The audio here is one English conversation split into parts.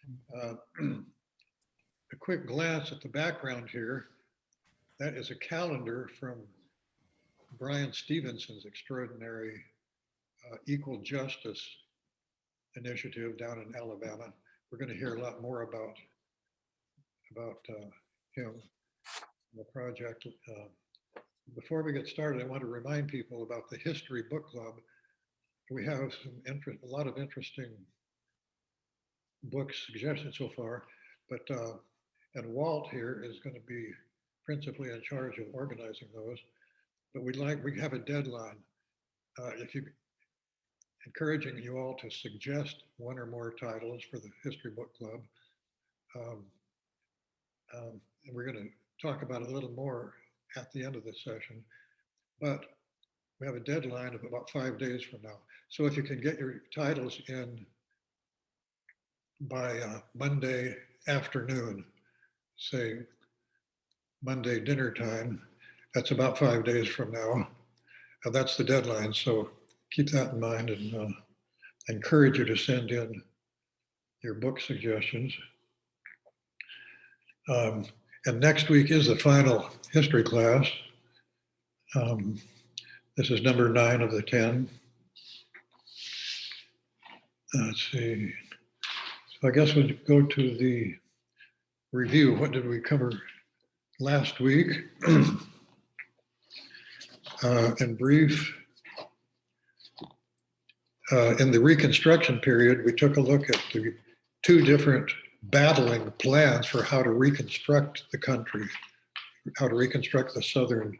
Uh, a quick glance at the background here. That is a calendar from Brian Stevenson's extraordinary equal justice initiative down in Alabama. We're going to hear a lot more about him and the project. Before we get started, I want to remind people about the History Book Club. We have a lot of interesting book suggestions so far, but and Walt here is going to be principally in charge of organizing those. But we have a deadline. If you encouraging you all to suggest one or more titles for the History Book Club, um, and we're going to talk about it a little more at the end of this session. But we have a deadline of about 5 days from now. So if you can get your titles in by Monday afternoon, say Monday dinner time, that's about 5 days from now. That's the deadline. So keep that in mind, and encourage you to send in your book suggestions. And next week is the final history class. This is number 9 of the 10. Let's see. So I guess we'll go to the review. What did we cover last week? In brief, in the Reconstruction period, we took a look at the 2 different battling plans for how to reconstruct the country, how to reconstruct the Southern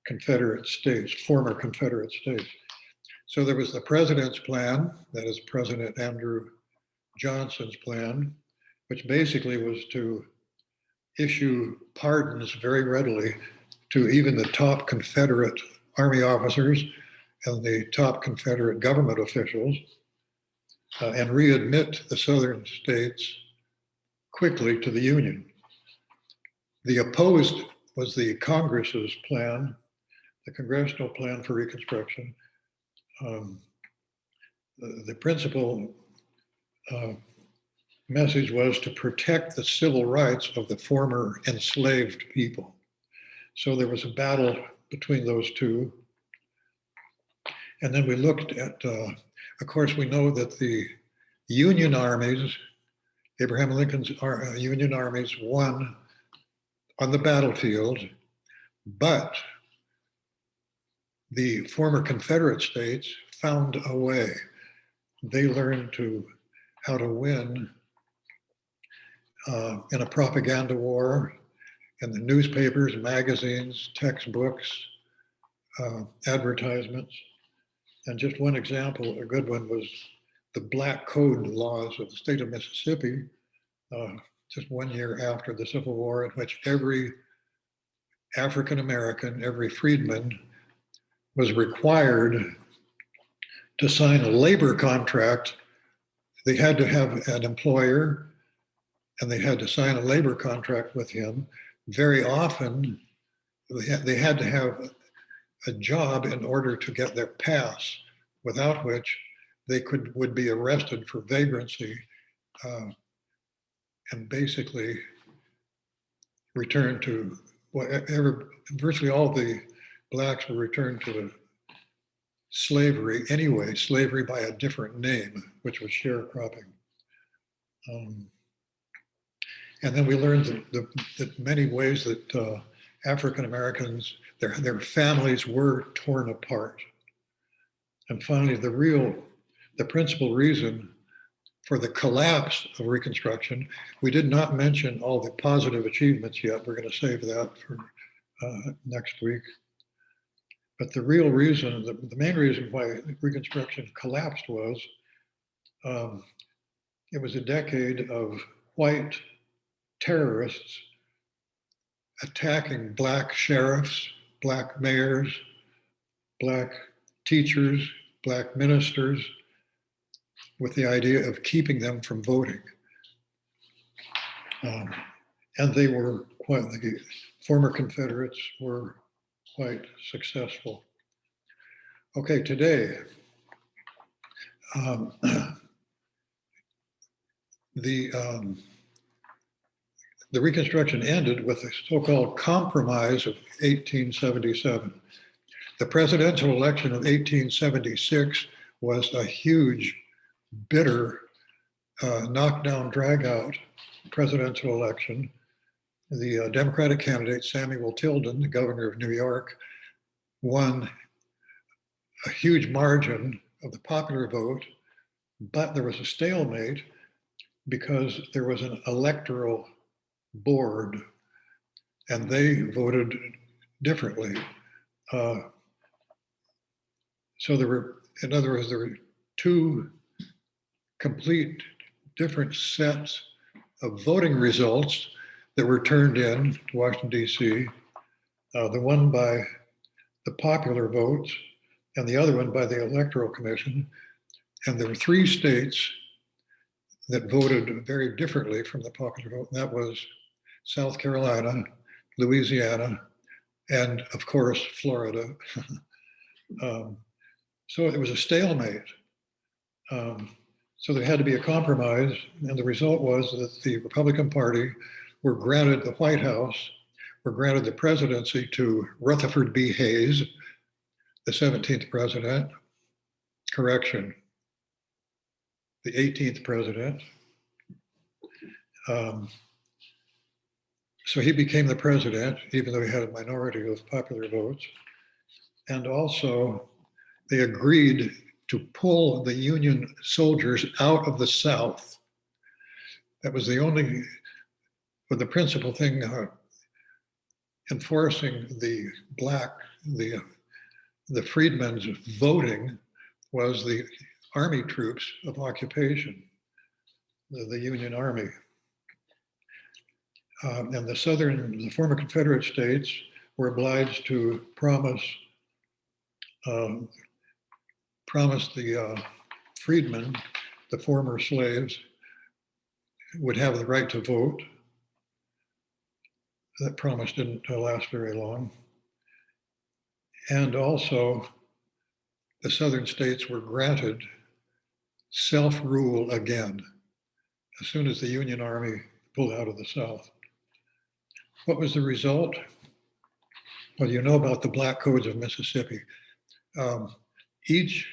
Confederate States, former Confederate States. So there was the president's plan, that is President Andrew Johnson's plan, which basically was to issue pardons very readily to even the top Confederate Army officers and the top Confederate government officials, and readmit the Southern states quickly to the Union. The opposed was the Congress's plan, the Congressional plan for Reconstruction. The principal message was to protect the civil rights of the former enslaved people. So there was a battle between those two. And then we looked at, of course, we know that the Union armies, Abraham Lincoln's Union armies, won on the battlefield, but the former Confederate states found a way. They learned how to win in a propaganda war, in the newspapers, magazines, textbooks, advertisements. And just one example, a good one, was the Black Code laws of the state of Mississippi, just 1 year after the Civil War, in which every African American, every freedman was required to sign a labor contract. They had to have an employer, and they had to sign a labor contract with him. Very often, they had to have a job in order to get their pass, without which they would be arrested for vagrancy, and basically returned to whatever. Virtually all the blacks were returned to slavery anyway, slavery by a different name, which was sharecropping. And then we learned that many ways that African Americans, their families were torn apart. And finally, the principal reason for the collapse of Reconstruction, we did not mention all the positive achievements yet. We're going to save that for next week. But the real reason, the main reason why Reconstruction collapsed was it was a decade of white terrorists attacking black sheriffs, black mayors, black teachers, black ministers, with the idea of keeping them from voting. And they were the former Confederates were quite successful. Okay, today, the Reconstruction ended with the so-called Compromise of 1877. The presidential election of 1876 was a huge, bitter, knockdown, drag-out presidential election. The Democratic candidate, Samuel Tilden, the governor of New York, won a huge margin of the popular vote, but there was a stalemate because there was an electoral board and they voted differently. So there were, in other words, there were two complete different sets of voting results that were turned in to Washington, D.C., the one by the popular votes and the other one by the Electoral Commission. And there were 3 states that voted very differently from the popular vote. And that was South Carolina, Louisiana, and of course, Florida. So it was a stalemate. So there had to be a compromise, and the result was that the Republican Party were granted the White House, were granted the presidency to Rutherford B Hayes, the 17th president, correction, the 18th president. So he became the president, even though he had a minority of popular votes. And also, they agreed to pull the Union soldiers out of the South. That was the only, but the principal thing enforcing the freedmen's voting was the army troops of occupation, the Union Army. And the former Confederate States were obliged to promise the freedmen, the former slaves, would have the right to vote. That promise didn't last very long. And also, the southern states were granted self-rule again, as soon as the Union Army pulled out of the South. What was the result? Well, you know about the Black Codes of Mississippi. Each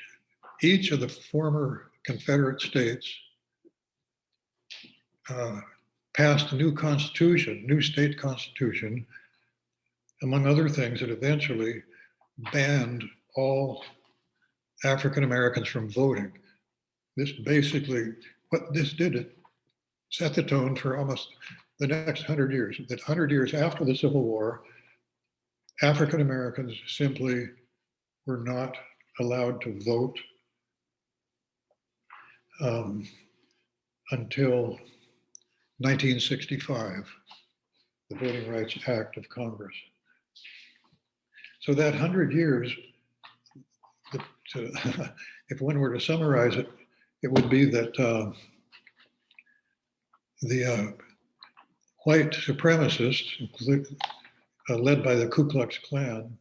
of the former Confederate states passed a new constitution, new state constitution, among other things, that eventually banned all African Americans from voting. This basically, what this did, it set the tone for almost the next 100 years. That 100 years after the Civil War, African Americans simply were not allowed to vote until 1965, the Voting Rights Act of Congress. So that 100 years, if one were to summarize it, it would be that the white supremacists, led by the Ku Klux Klan,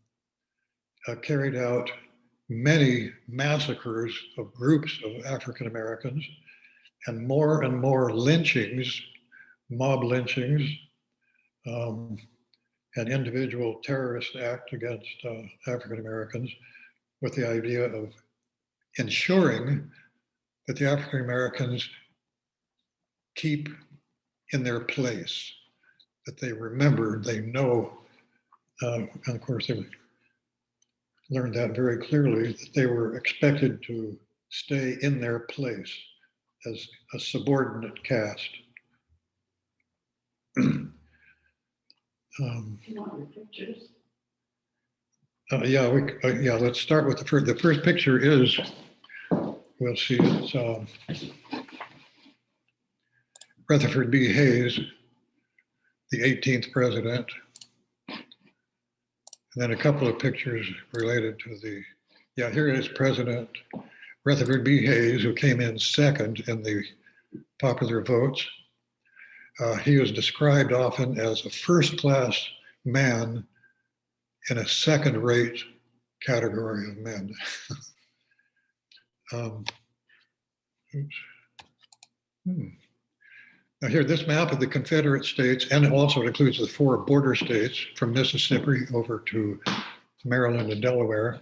carried out many massacres of groups of African Americans and more lynchings, mob lynchings, and individual terrorist act against African Americans, with the idea of ensuring that the African Americans keep in their place, that they remember, they know, and of course they learned that very clearly, that they were expected to stay in their place as a subordinate caste. Pictures. Yeah, let's start with the first picture is, we'll see, it's Rutherford B Hayes, the 18th president. And then a couple of pictures related to here is President Rutherford B Hayes, who came in second in the popular votes. He was described often as a first-class man in a second-rate category of men. Now here, this map of the Confederate States, and also it includes the 4 border states from Mississippi over to Maryland and Delaware.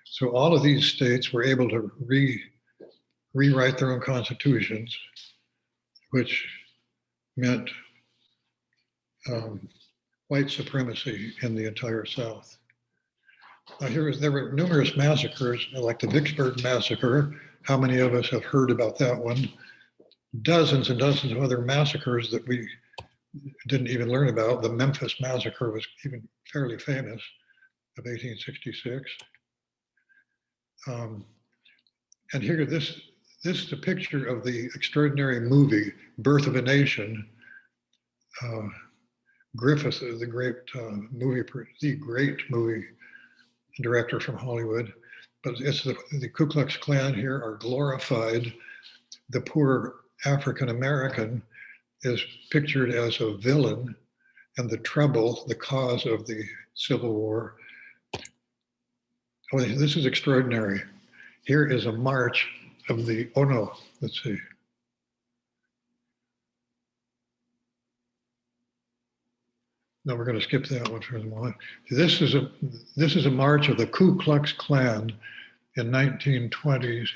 So all of these states were able to rewrite their own constitutions, which meant white supremacy in the entire South. Now there were numerous massacres, like the Vicksburg Massacre. How many of us have heard about that one? Dozens and dozens of other massacres that we didn't even learn about. The Memphis Massacre was even fairly famous, of 1866. And here, this is a picture of the extraordinary movie, Birth of a Nation. Griffith, the great movie director from Hollywood. But it's the Ku Klux Klan here are glorified. The poor African American is pictured as a villain, and the trouble, the cause of the Civil War. Oh, this is extraordinary. Here is a march of the, oh no, let's see. No, we're going to skip that one for the moment. This is a march of the Ku Klux Klan in the 1920s,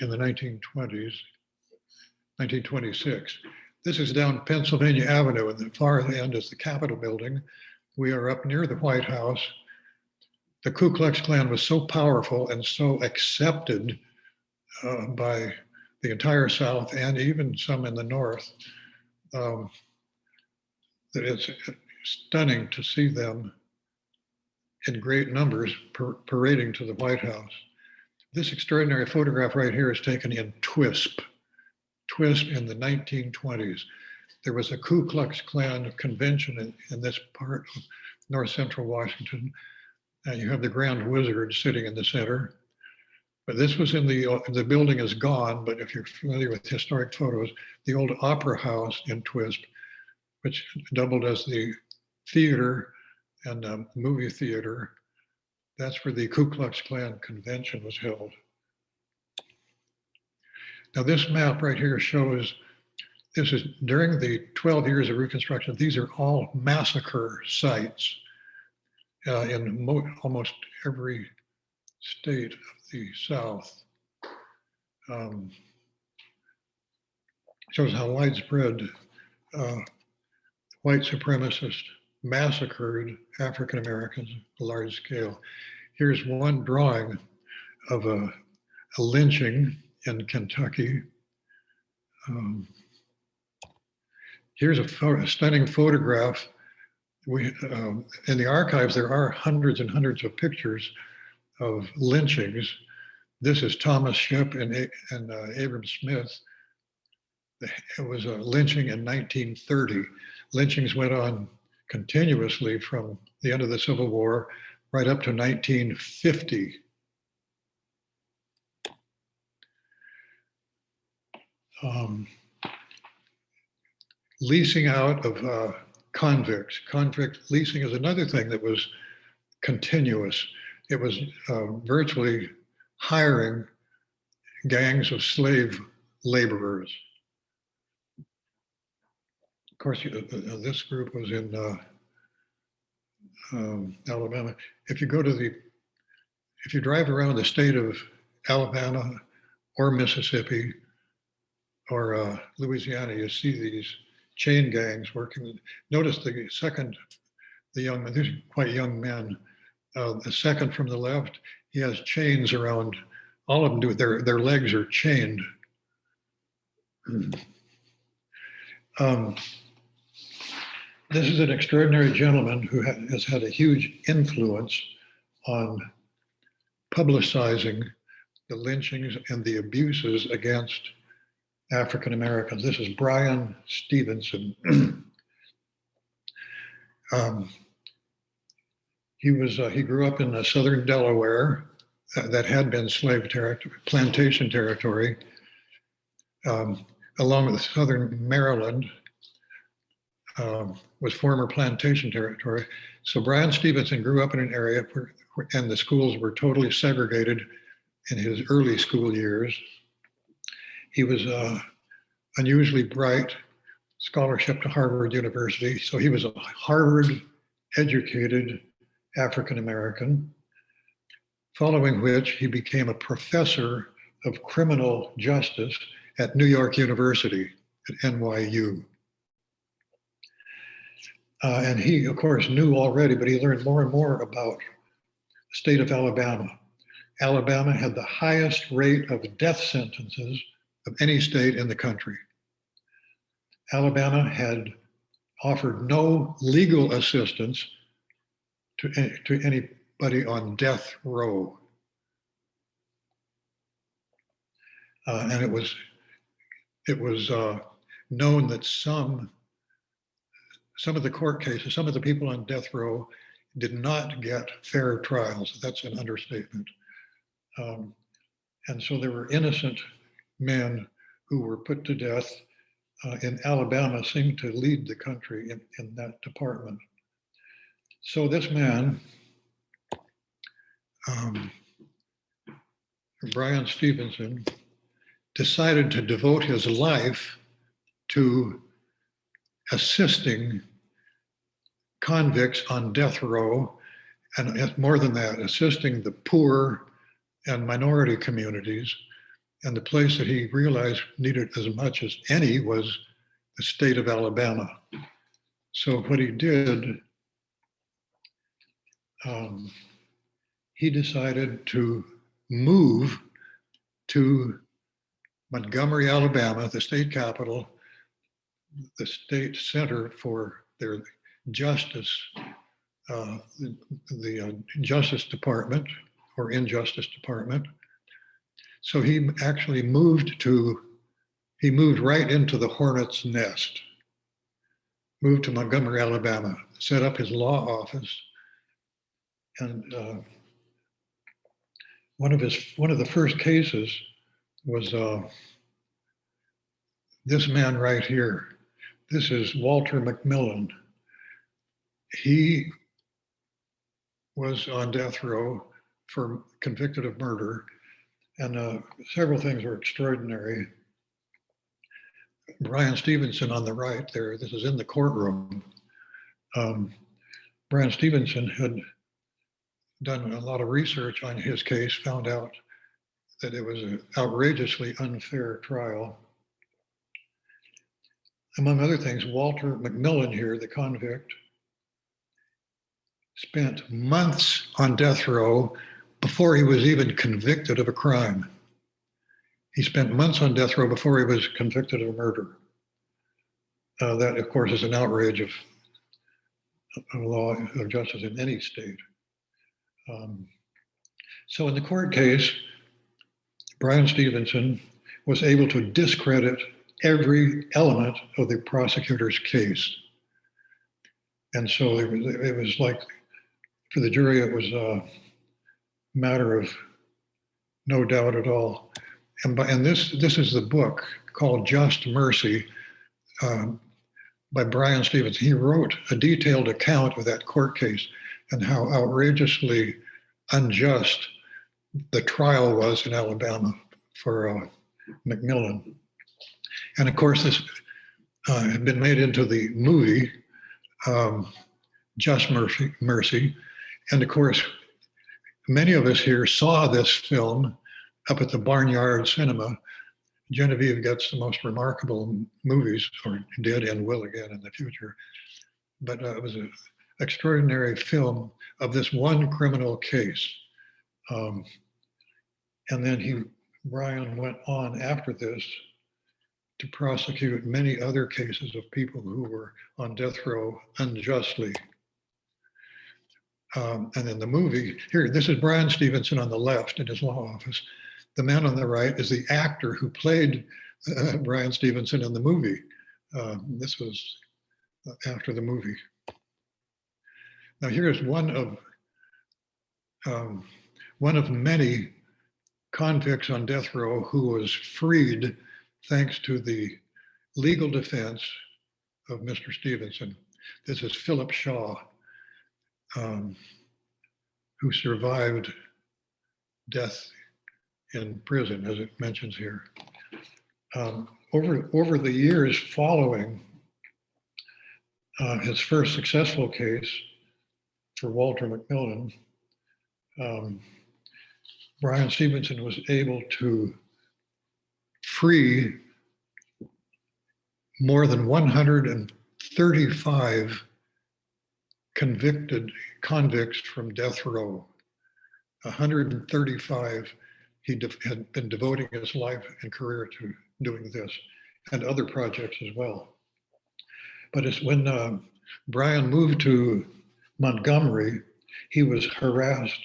1926. This is down Pennsylvania Avenue, and the far end is the Capitol building. We are up near the White House. The Ku Klux Klan was so powerful and so accepted by the entire South and even some in the North that it's stunning to see them in great numbers parading to the White House. This extraordinary photograph right here is taken in Twisp in the 1920s. There was a Ku Klux Klan convention in this part of north central Washington. And you have the Grand Wizard sitting in the center. But this was in the building is gone, but if you're familiar with historic photos, the old Opera House in Twisp, which doubled as the theater and movie theater, that's where the Ku Klux Klan convention was held. Now this map right here shows, this is during the 12 years of Reconstruction, these are all massacre sites in almost every state of the South. Shows how widespread white supremacists massacred African Americans on a large scale. Here's one drawing of a lynching in Kentucky. Here's a stunning photograph. In the archives, there are hundreds and hundreds of pictures of lynchings. This is Thomas Shipp and Abram Smith. It was a lynching in 1930. Lynchings went on continuously from the end of the Civil War right up to 1950. Leasing out of convicts. Convict leasing is another thing that was continuous. It was virtually hiring gangs of slave laborers. Of course, this group was in Alabama. If you drive around the state of Alabama or Mississippi or Louisiana, you see these chain gangs working. Notice the young men, these are quite young men. The second from the left, he has chains around, all of them do, their legs are chained. This is an extraordinary gentleman who has had a huge influence on publicizing the lynchings and the abuses against African Americans. This is Bryant Stevenson. He grew up in southern Delaware that had been slave territory, plantation territory, along with southern Maryland was former plantation territory. So Bryant Stevenson grew up in an area and the schools were totally segregated in his early school years. He was unusually bright, scholarship to Harvard University. So he was a Harvard-educated African-American, following which he became a professor of criminal justice at New York University at NYU. And he, of course, knew already, but he learned more and more about the state of Alabama. Alabama had the highest rate of death sentences of any state in the country. Alabama had offered no legal assistance to anybody on death row. And it was known that some of the court cases, some of the people on death row did not get fair trials. That's an understatement. And so there were innocent men who were put to death. In Alabama seemed to lead the country in that department. So this man, Bryan Stevenson, decided to devote his life to assisting convicts on death row, and more than that, assisting the poor and minority communities. And the place that he realized needed as much as any was the state of Alabama. So what he did, he decided to move to Montgomery, Alabama, the state capital, the state center for their justice, the Justice Department or Injustice Department. So he actually moved right into the hornet's nest, moved to Montgomery, Alabama, set up his law office. And one of the first cases was this man right here. This is Walter Mcmillan. He was on death row for convicted of murder, and several things were extraordinary. Bryan Stevenson on the right there, this is in the courtroom. Bryan Stevenson had done a lot of research on his case, found out that it was an outrageously unfair trial. Among other things, Walter Mcmillan here, the convict, spent months on death row before he was even convicted of a crime. He spent months on death row before he was convicted of murder. That, of course, is an outrage of law of justice in any state. So in the court case, Bryan Stevenson was able to discredit every element of the prosecutor's case. And so it was like, for the jury, it was a matter of no doubt at all. And this is the book called Just Mercy by Bryan Stevenson. He wrote a detailed account of that court case and how outrageously unjust the trial was in Alabama for Mcmillan. And of course, this had been made into the movie Just Mercy. And of course, many of us here saw this film up at the Barnyard Cinema. Genevieve gets the most remarkable movies, or did and will again in the future. But it was an extraordinary film of this one criminal case. And then Bryan went on after this to prosecute many other cases of people who were on death row unjustly. And in the movie, here, this is Bryan Stevenson on the left in his law office. The man on the right is the actor who played Bryan Stevenson in the movie. This was after the movie. Now here's one of many convicts on death row who was freed thanks to the legal defense of Mr. Stevenson. This is Philip Shaw, who survived death in prison, as it mentions here. Over the years following his first successful case for Walter Mcmillan, Brian Stevenson was able to free more than 135 convicts from death row. 135, he had been devoting his life and career to doing this and other projects as well. But it's when Brian moved to Montgomery, he was harassed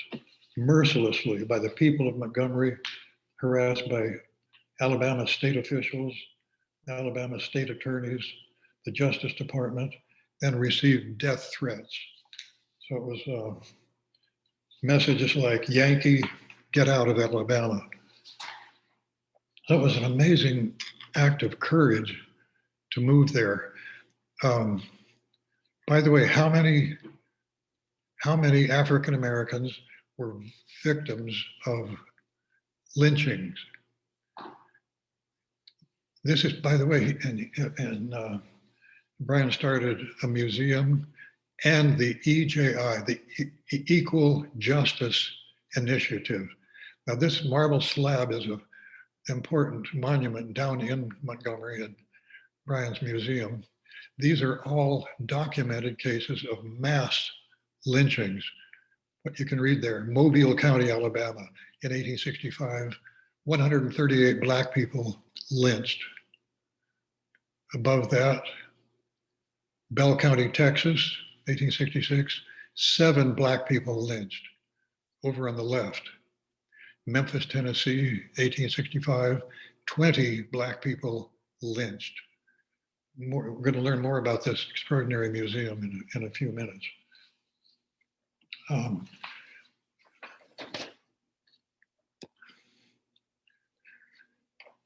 mercilessly by the people of Montgomery, harassed by Alabama state officials, Alabama state attorneys, the Justice Department, and received death threats. So it was messages like, Yankee, get out of Alabama. So it was an amazing act of courage to move there. By the way, how many African Americans were victims of lynchings? This is, by the way, and Brian started a museum and the EJI, the Equal Justice Initiative. Now, this marble slab is an important monument down in Montgomery at Brian's museum. These are all documented cases of mass lynchings. What you can read there, Mobile County, Alabama, in 1865, 138 Black people lynched. Above that, Bell County, Texas, 1866, 7 Black people lynched. Over on the left, Memphis, Tennessee, 1865, 20 Black people lynched. We're going to learn more about this extraordinary museum in a few minutes.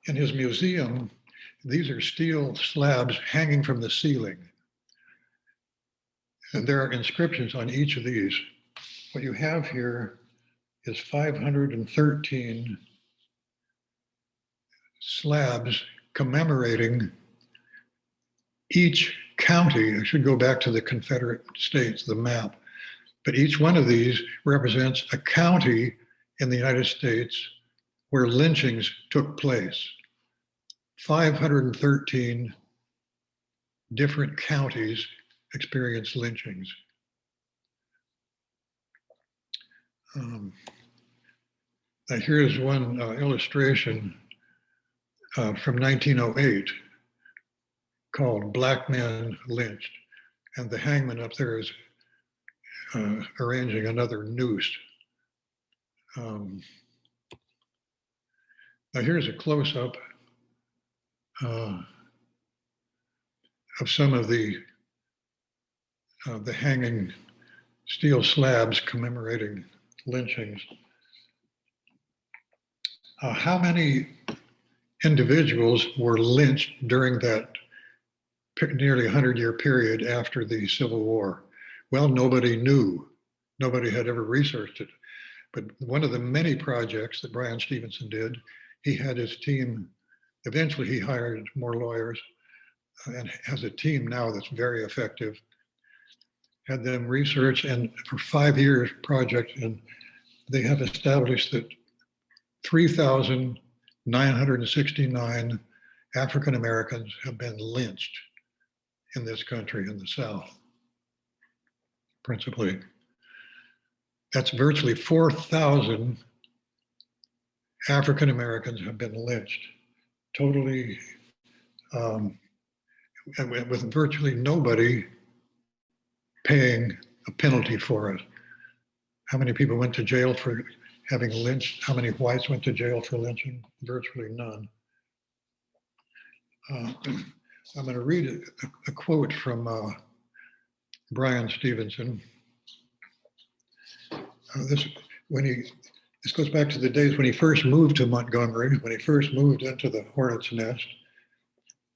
In his museum, these are steel slabs hanging from the ceiling. And there are inscriptions on each of these. What you have here is 513 slabs commemorating each county. I should go back to the Confederate States, the map. But each one of these represents a county in the United States where lynchings took place. 513 different counties experienced lynchings. Now here's one illustration from 1908 called Black Men Lynched. And the hangman up there is arranging another noose. Now here's a close-up of some of the hanging steel slabs commemorating lynchings. How many individuals were lynched during that nearly 100-year period after the Civil War? Well, nobody knew. Nobody had ever researched it. But one of the many projects that Brian Stevenson did, he had his team, eventually he hired more lawyers and has a team now that's very effective, had them research, and for 5 years project, and they have established that 3,969 African Americans have been lynched in this country, in the South, principally. That's virtually 4,000 African Americans have been lynched, totally, and with virtually nobody paying a penalty for it. How many people went to jail for having lynched? How many whites went to jail for lynching? Virtually none. I'm going to read a quote from Brian Stevenson. This goes back to the days when he first moved to Montgomery, when he first moved into the Hornet's Nest.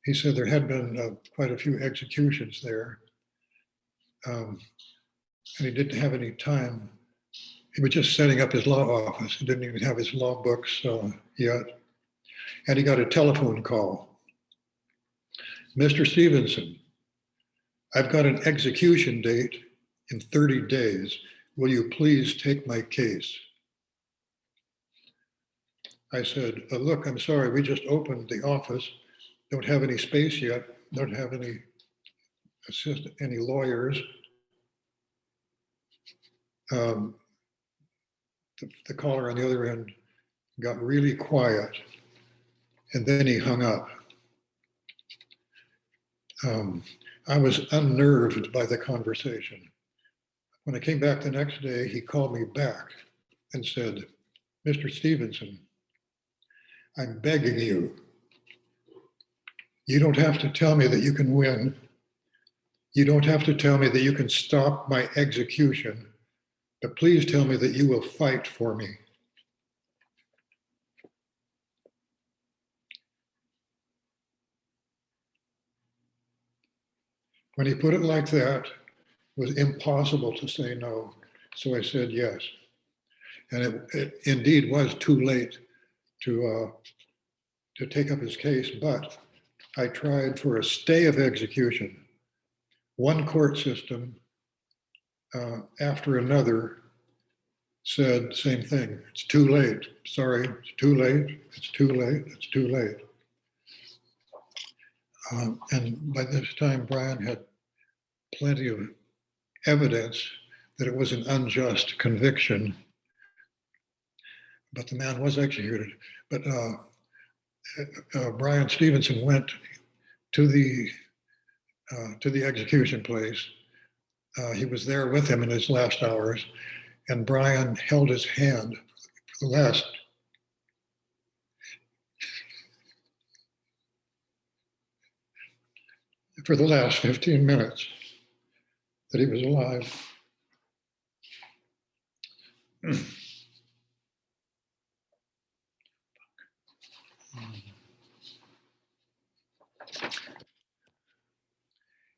He said there had been quite a few executions there. And he didn't have any time. He was just setting up his law office. He didn't even have his law books yet. And he got a telephone call. Mr. Stevenson, I've got an execution date in 30 days. Will you please take my case? I said, look, I'm sorry, we just opened the office, don't have any space yet, don't have any assistant, any lawyers. The caller on the other end got really quiet, and then he hung up. I was unnerved by the conversation. When I came back the next day, he called me back and said, Mr. Stevenson, I'm begging you. You don't have to tell me that you can win. You don't have to tell me that you can stop my execution, but please tell me that you will fight for me. When he put it like that, it was impossible to say no. So I said yes. And it indeed was too late to take up his case, but I tried for a stay of execution. One court system after another said same thing. It's too late. Sorry, it's too late. It's too late. It's too late. And by this time, Bryant had plenty of evidence that it was an unjust conviction, but the man was executed. But Bryant Stevenson went to the execution place. He was there with him in his last hours, and Bryant held his hand for the last 15 minutes that he was alive.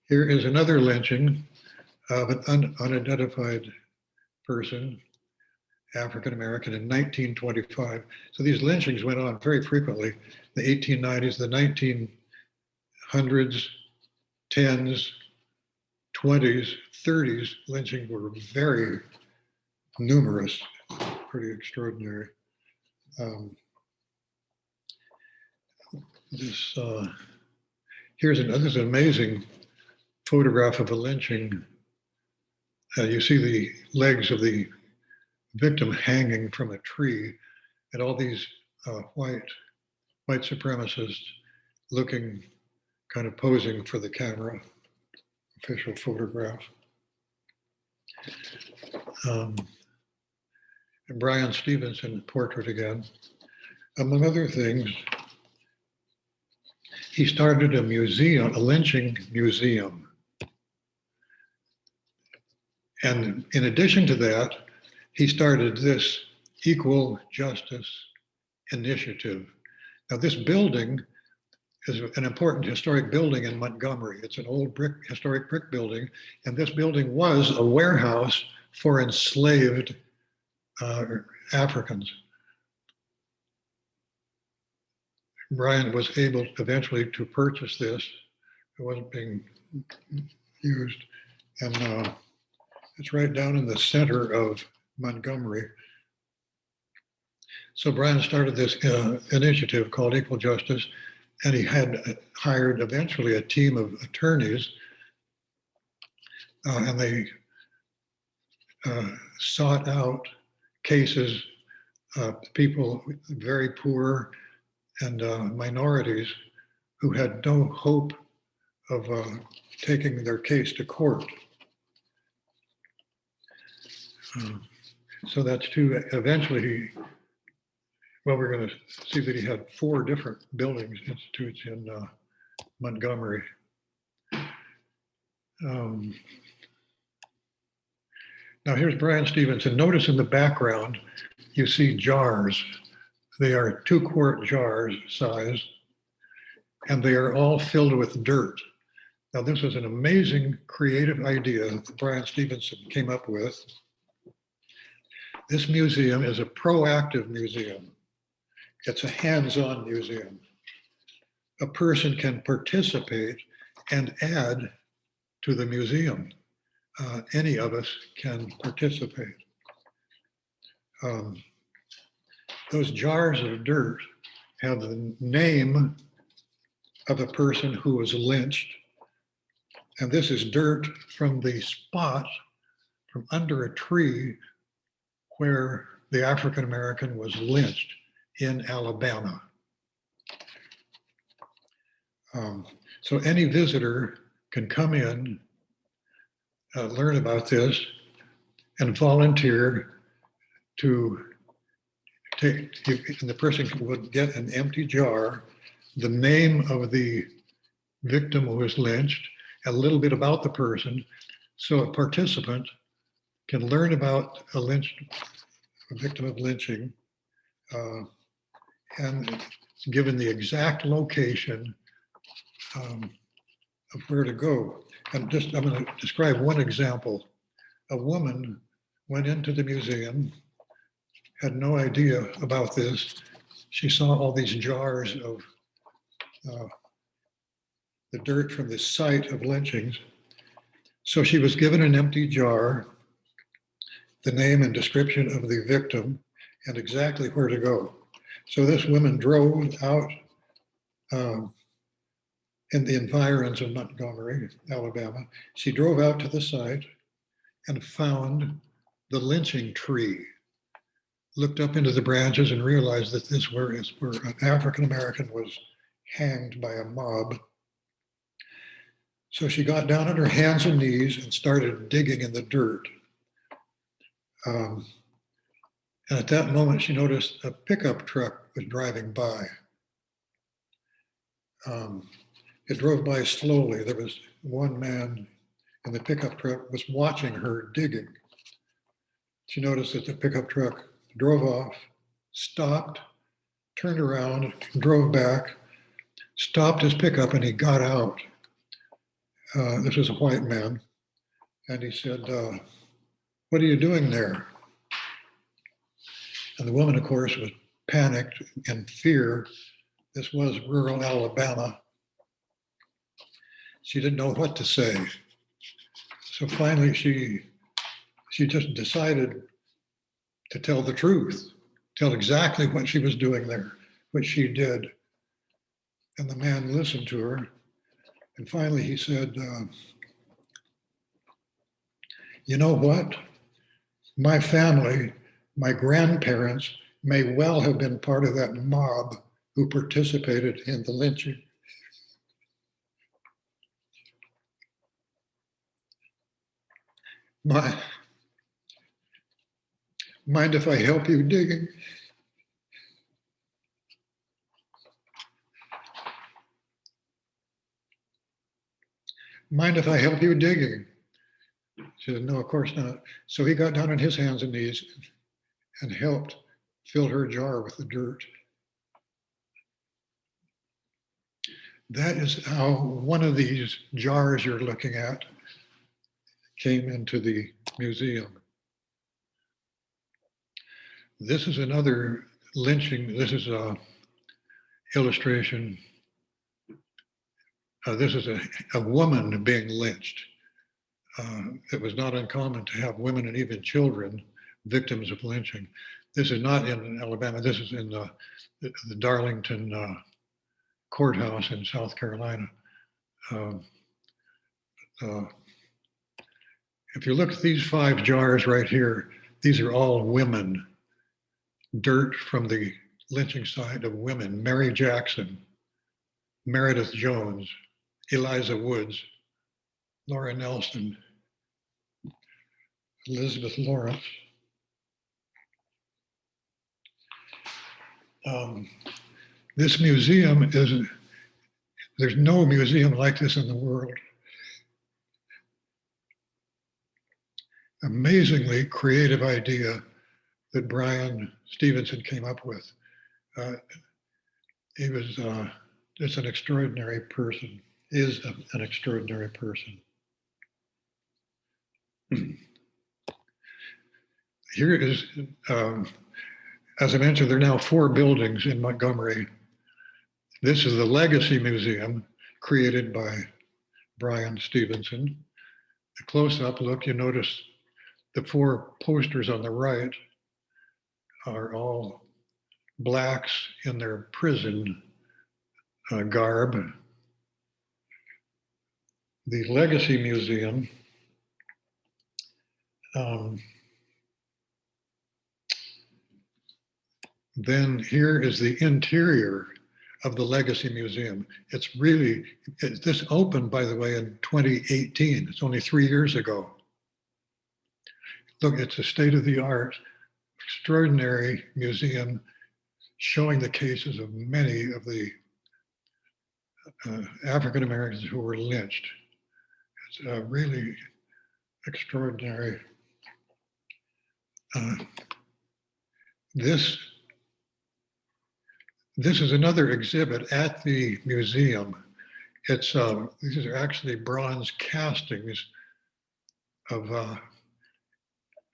Here is another lynching of an unidentified person, African American, in 1925. So these lynchings went on very frequently. The 1890s, the 1900s, 10s, 20s, 30s, lynchings were very numerous, pretty extraordinary. Here's another amazing photograph of a lynching. You see the legs of the victim hanging from a tree, and all these white supremacists looking, kind of posing for the camera, official photograph. And Bryant Stevenson portrait again. Among other things, he started a museum, a lynching museum. And in addition to that, he started this Equal Justice Initiative. Now, this building is an important historic building in Montgomery. It's an old historic brick building, and this building was a warehouse for enslaved Africans. Bryant was able eventually to purchase this. It wasn't being used, and it's right down in the center of Montgomery. So Bryant started this initiative called Equal Justice, and he had hired eventually a team of attorneys, and they sought out cases, people very poor and minorities who had no hope of taking their case to court. So that's to eventually, we're going to see that he had 4 different buildings, institutes in Montgomery. Now here's Bryant Stevenson. Notice in the background, you see jars. They are 2-quart jars size, and they are all filled with dirt. Now this was an amazing creative idea that Bryant Stevenson came up with. This museum is a proactive museum. It's a hands-on museum. A person can participate and add to the museum. Any of us can participate. Those jars of dirt have the name of a person who was lynched. And this is dirt from the spot from under a tree where the African American was lynched in Alabama. So any visitor can come in, learn about this, and volunteer to take, and the person would get an empty jar, the name of the victim who was lynched, a little bit about the person, so a participant can learn about a victim of lynching, and given the exact location of where to go. And just, I'm going to describe one example. A woman went into the museum, had no idea about this. She saw all these jars of the dirt from the site of lynchings. So she was given an empty jar, the name and description of the victim, and exactly where to go. So this woman drove out in the environs of Montgomery, Alabama. She drove out to the site and found the lynching tree, looked up into the branches and realized that this is where an African American was hanged by a mob. So she got down on her hands and knees and started digging in the dirt. And at that moment, she noticed a pickup truck was driving by. It drove by slowly. There was one man in the pickup truck was watching her digging. She noticed that the pickup truck drove off, stopped, turned around, drove back, stopped his pickup, and he got out. This was a white man. And he said, "What are you doing there?" And the woman, of course, was panicked in fear. This was rural Alabama. She didn't know what to say. So finally, she just decided to tell the truth, tell exactly what she was doing there, which she did. And the man listened to her. And finally, he said, "You know what? My family, my grandparents may well have been part of that mob who participated in the lynching." Mind if I help you digging? Mind if I help you digging? She said, "No, of course not." So he got down on his hands and knees and helped fill her jar with the dirt. That is how one of these jars you're looking at came into the museum. This is another lynching. This is a illustration. This is a woman being lynched. It was not uncommon to have women and even children victims of lynching. This is not in Alabama. This is in the Darlington courthouse in South Carolina. If you look at these 5 jars right here, these are all women. Dirt from the lynching site of women: Mary Jackson, Meredith Jones, Eliza Woods, Laura Nelson, Elizabeth Lawrence. This museum there's no museum like this in the world. Amazingly creative idea that Bryant Stevenson came up with. He was just an extraordinary person, is an extraordinary person. Here is, as I mentioned, there are now 4 buildings in Montgomery. This is the Legacy Museum created by Bryant Stevenson. a close-up look, you notice the four posters on the right are all blacks in their prison garb. The Legacy Museum then here is the interior of the Legacy Museum. This opened, by the way, in 2018. It's only 3 years ago. Look, it's a state-of-the-art, extraordinary museum showing the cases of many of the African Americans who were lynched. It's really extraordinary. This is another exhibit at the museum. These are actually bronze castings of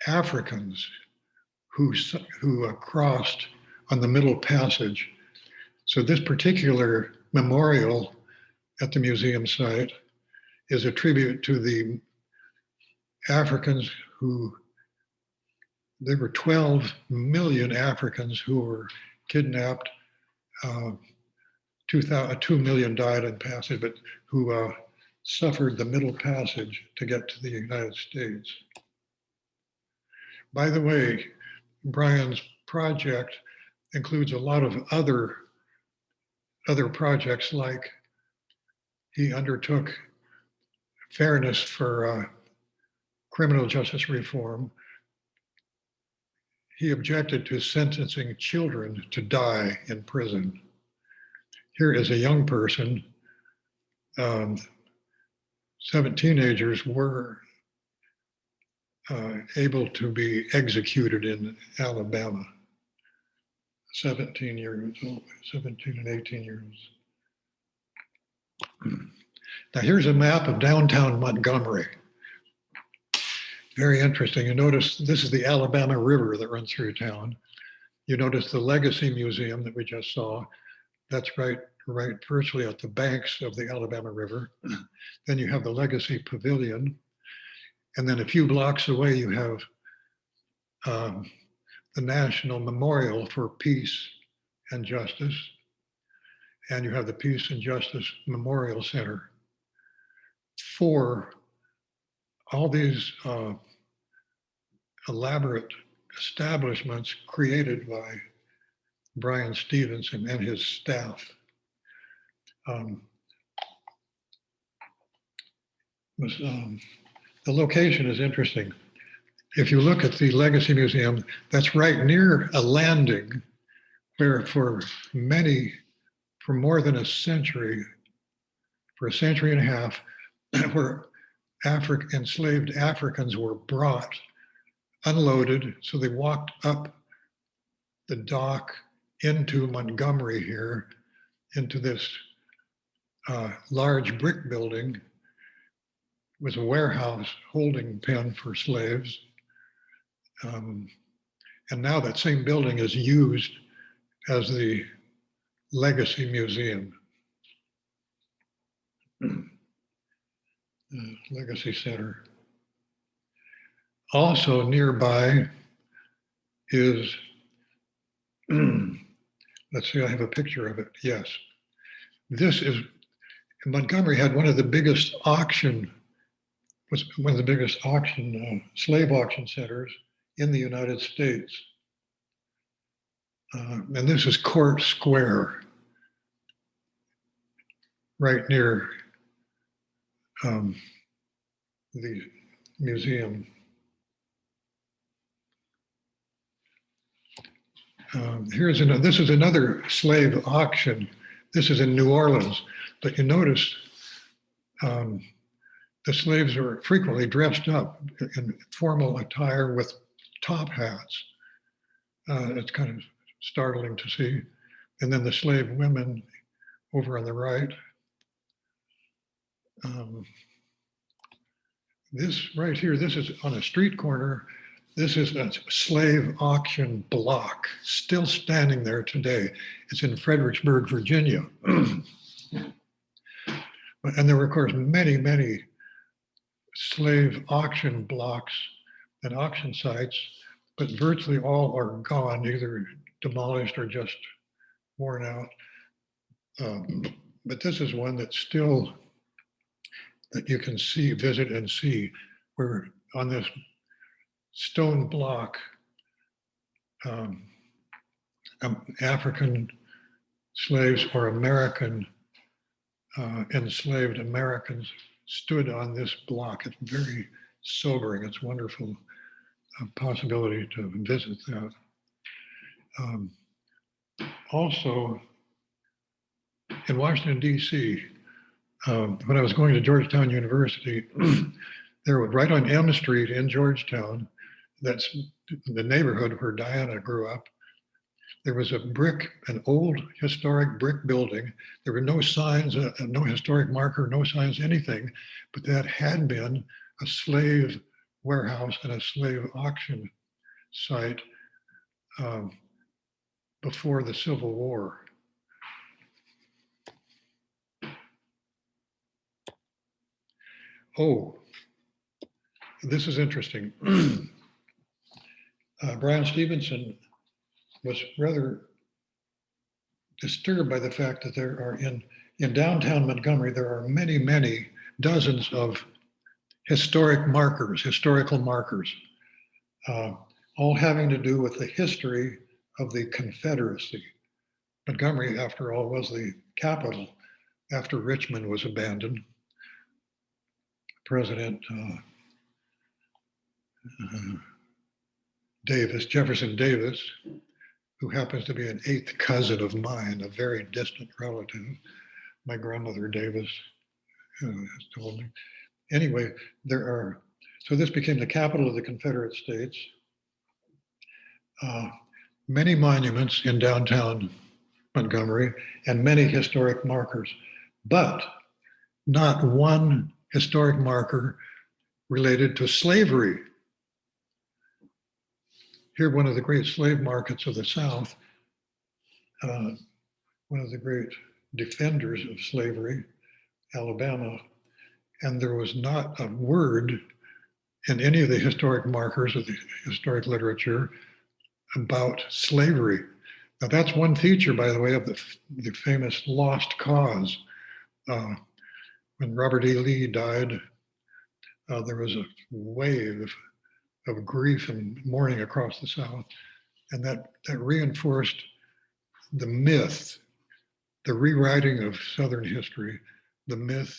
Africans who crossed on the Middle Passage. So this particular memorial at the museum site is a tribute to the Africans there were 12 million Africans who were kidnapped. 2 million died in passage, but who suffered the Middle Passage to get to the United States. By the way, Brian's project includes a lot of other projects, like he undertook fairness for criminal justice reform. He objected to sentencing children to die in prison. Here is a young person. 7 teenagers were able to be executed in Alabama. 17 years old, 17 and 18 years. Now here's a map of downtown Montgomery. Very interesting. You notice this is the Alabama River that runs through town. You notice the Legacy Museum that we just saw. That's right virtually at the banks of the Alabama River. Then you have the Legacy Pavilion. And then a few blocks away, you have the National Memorial for Peace and Justice. And you have the Peace and Justice Memorial Center. For all these elaborate establishments created by Bryant Stevenson and his staff. The location is interesting. If you look at the Legacy Museum, that's right near a landing where for more than a century, for a century and a half, where enslaved Africans were brought, unloaded, so they walked up the dock into Montgomery here, into this large brick building. It was a warehouse holding pen for slaves. And now that same building is used as the Legacy Museum. Legacy Center. Also nearby is, let's see, I have a picture of it. Yes. Montgomery had one of the biggest slave auction centers in the United States. And this is Court Square, right near the museum. This is another slave auction. This is in New Orleans, but you notice the slaves were frequently dressed up in formal attire with top hats. It's kind of startling to see. And then the slave women over on the right. This right here, this is on a street corner. This is a slave auction block, still standing there today. It's in Fredericksburg, Virginia. And there were, of course, many, many slave auction blocks and auction sites, but virtually all are gone, either demolished or just worn out. But this is one that's still, that you can see, visit and see, where on this stone block, African slaves or American enslaved Americans stood on this block. It's very sobering. It's wonderful possibility to visit that. Also, in Washington, D.C., when I was going to Georgetown University, there was right on M Street in Georgetown, that's the neighborhood where Diana grew up. There was an old historic brick building. There were no signs, no historic marker, no signs, anything, but that had been a slave warehouse and a slave auction site before the Civil War. Oh, this is interesting. Brian Stevenson was rather disturbed by the fact that there are in downtown Montgomery, there are many, many dozens of historical markers, all having to do with the history of the Confederacy. Montgomery, after all, was the capital after Richmond was abandoned. President Jefferson Davis, who happens to be an eighth cousin of mine, a very distant relative. My grandmother Davis has told me. Anyway, so this became the capital of the Confederate States. Many monuments in downtown Montgomery and many historic markers, but not one historic marker related to slavery. Here, one of the great slave markets of the South, one of the great defenders of slavery, Alabama, and there was not a word in any of the historic markers of the historic literature about slavery. Now that's one feature, by the way, of the famous Lost Cause. When Robert E. Lee died, there was a wave of grief and mourning across the South, and that reinforced the myth, the rewriting of Southern history, the myth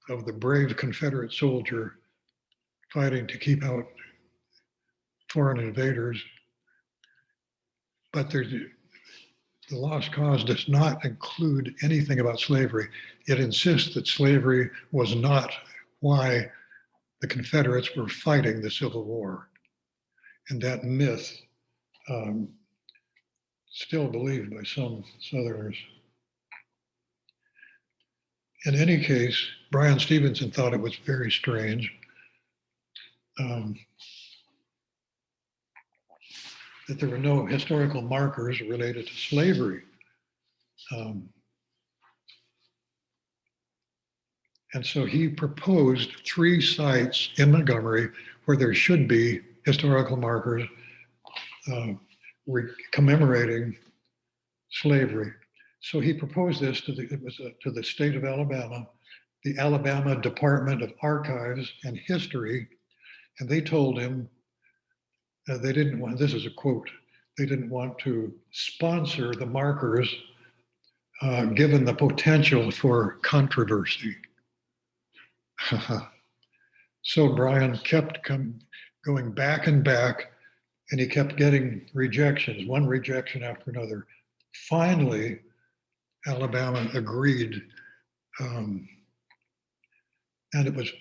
of the brave Confederate soldier fighting to keep out foreign invaders. But the Lost Cause does not include anything about slavery. It insists that slavery was not why the Confederates were fighting the Civil War. And that myth, still believed by some Southerners. In any case, Brian Stevenson thought it was very strange that there were no historical markers related to slavery. And so he proposed 3 sites in Montgomery where there should be historical markers commemorating slavery. So he proposed this to the state of Alabama, the Alabama Department of Archives and History, and they told him they didn't want, this is a quote, they didn't want to sponsor the markers given the potential for controversy. So Brian kept going back and back, and he kept getting rejections, one rejection after another. Finally, Alabama agreed, and it was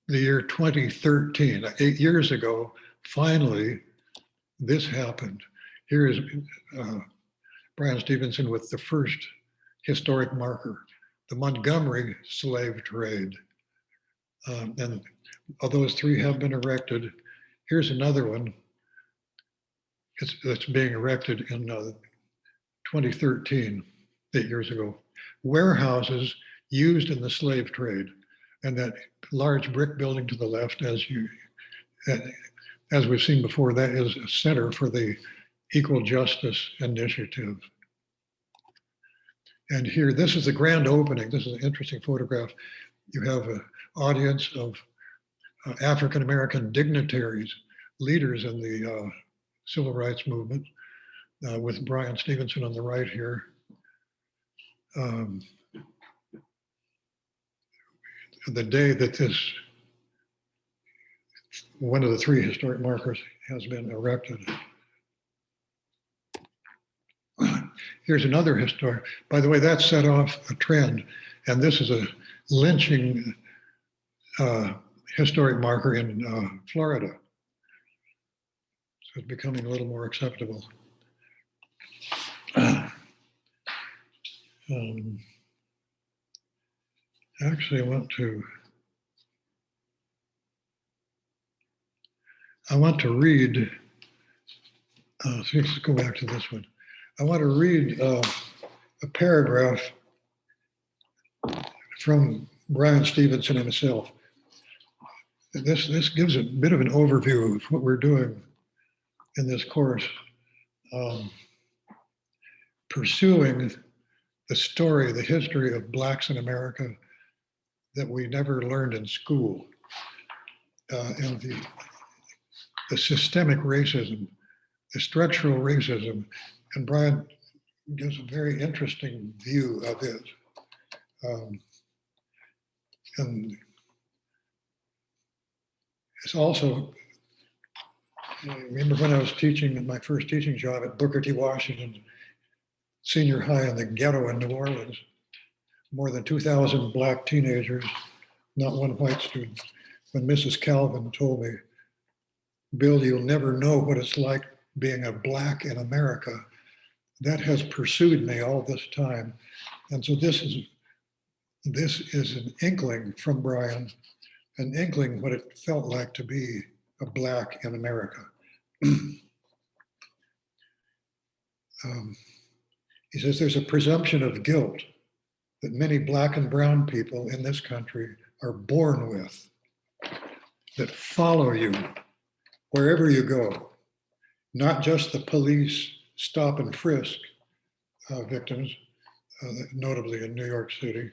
the year 2013, 8 years ago. Finally, this happened. Here is Brian Stevenson with the first historic marker, the Montgomery slave trade. And those 3 have been erected. Here's another one. It's being erected in 2013, 8 years ago. Warehouses used in the slave trade. and that large brick building to the left, as we've seen before, that is a center for the Equal Justice Initiative. And here, this is the grand opening. This is an interesting photograph. You have an audience of African-American dignitaries, leaders in the civil rights movement, with Bryant Stevenson on the right here. The day that this, one of the three historic markers has been erected. Here's another historic, by the way, that set off a trend, and this is a lynching historic marker in Florida. So it's becoming a little more acceptable. Actually, I want to read, let's go back to this one. I want to read a paragraph from Bryant Stevenson himself. This gives a bit of an overview of what we're doing in this course. Pursuing the story, the history of Blacks in America that we never learned in school, and the systemic racism, the structural racism, and Bryant gives a very interesting view of it. And it's also, I remember when I was teaching in my first teaching job at Booker T. Washington Senior High in the ghetto in New Orleans, more than 2,000 Black teenagers, not one white student. When Mrs. Calvin told me, Bill, you'll never know what it's like being a Black in America, that has pursued me all this time. And so this is an inkling from Brian, an inkling what it felt like to be a Black in America. He says there's a presumption of guilt that many Black and brown people in this country are born with, that follow you wherever you go, not just the police stop and frisk victims, notably in New York City,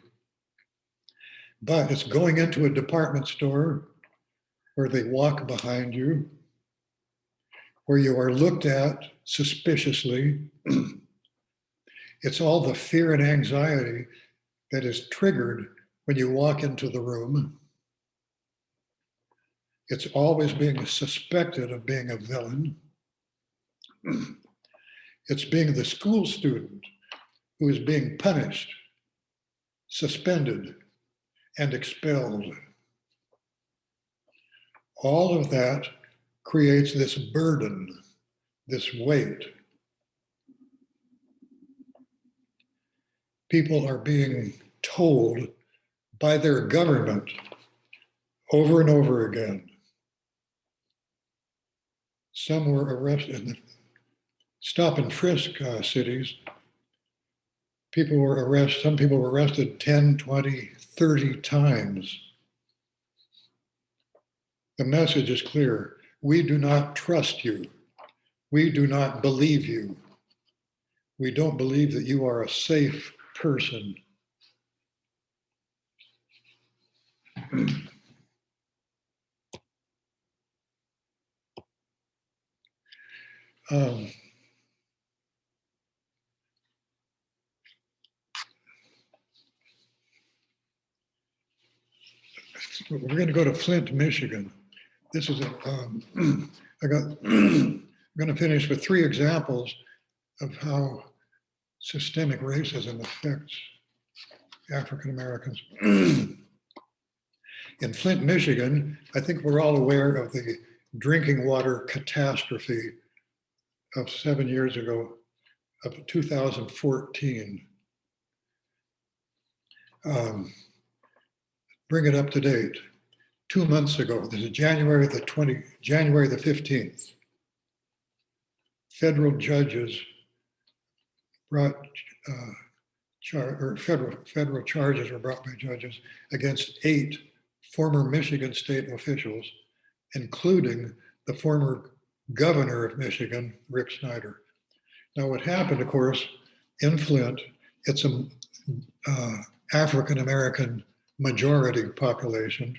but it's going into a department store where they walk behind you, where you are looked at suspiciously. It's all the fear and anxiety that is triggered when you walk into the room. It's always being suspected of being a villain. It's being the school student who is being punished, suspended, and expelled. All of that creates this burden, this weight. People are being told by their government over and over again. Some were arrested in the stop and frisk cities. Some people were arrested 10, 20, 30 times. The message is clear. We do not trust you. We do not believe you. We don't believe that you are a safe person. We're going to go to Flint, Michigan. This is I'm going to finish with 3 examples of how systemic racism affects African Americans. In Flint, Michigan, I think we're all aware of the drinking water catastrophe of 7 years ago, of 2014. Bring it up to date. 2 months ago, this is January the 15th, federal judges brought federal charges were brought by judges against 8 former Michigan state officials, including the former governor of Michigan, Rick Snyder. Now, what happened, of course, in Flint, it's a African-American majority population.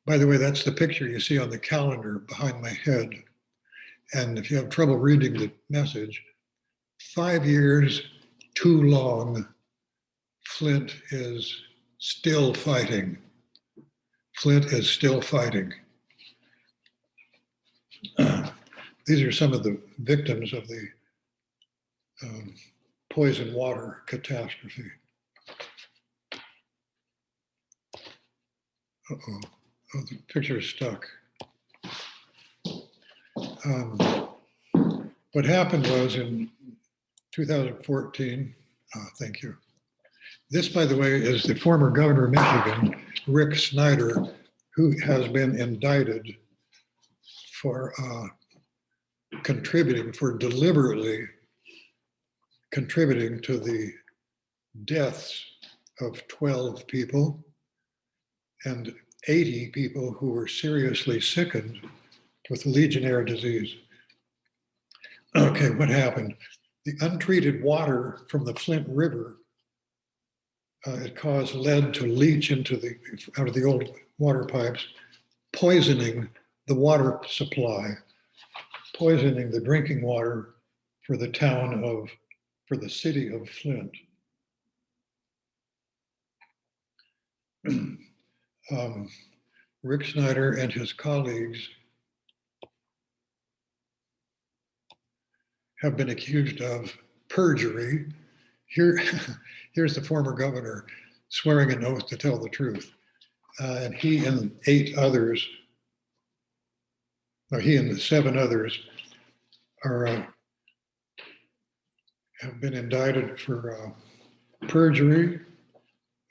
By the way, that's the picture you see on the calendar behind my head. And if you have trouble reading the message, 5 years too long, Flint is still fighting. Flint is still fighting. These are some of the victims of the poison water catastrophe. Uh-oh. Oh, the picture is stuck. What happened was in 2014, thank you. This, by the way, is the former governor of Michigan, Rick Snyder, who has been indicted for deliberately contributing to the deaths of 12 people and 80 people who were seriously sickened with Legionnaire disease. Okay, what happened? The untreated water from the Flint River, it caused lead to leach out of the old water pipes, poisoning the water supply, poisoning the drinking water for the city of Flint. Rick Snyder and his colleagues have been accused of perjury. Here's the former governor swearing an oath to tell the truth. And he and 8 others, or he and the 7 others have been indicted for perjury,